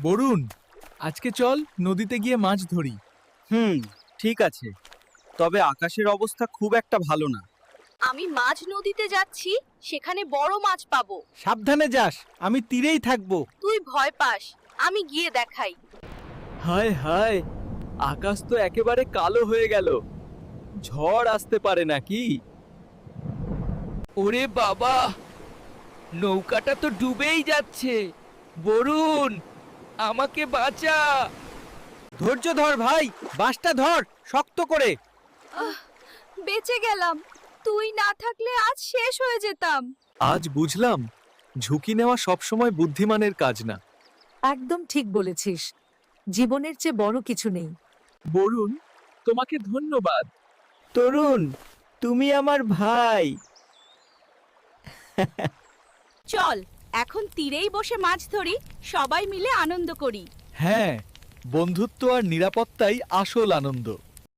বরুণ, আজকে চল নদীতে গিয়ে মাছ ধরি। ঠিক আছে, তবে আকাশের অবস্থা খুব একটা ভালো না। আমি মাঝ নদীতে যাচ্ছি, সেখানে বড় মাছ পাবো। সাবধানে যাস, আমি তীরেই থাকবো। তুই ভয় পাস, আমি গিয়ে দেখাই। হায় হায়, আকাশ তো একেবারে কালো হয়ে গেল। ঝড় আসতে পারে নাকি? ওরে বাবা, নৌকাটা তো ডুবেই যাচ্ছে। বরুণ, আমাকে বাঁচা। ধৈর্য ধর ভাই, বাঁশটা ধর শক্ত করে। বেঁচে গেলাম, তুই না থাকলে আজ শেষ হয়ে যেতাম। আজ বুঝলাম, ঝুঁকি নেওয়া সবসময় বুদ্ধিমানের কাজ না। একদম ঠিক বলেছিস, জীবনের চেয়ে বড় কিছু নেই। বরুণ, তোমাকে ধন্যবাদ। তরুণ, তুমি আমার ভাই। চল, এখন তীরেই বসে মাছ ধরি, সবাই মিলে আনন্দ করি। হ্যাঁ, বন্ধুত্ব আর নিরাপত্তাই আসল আনন্দ।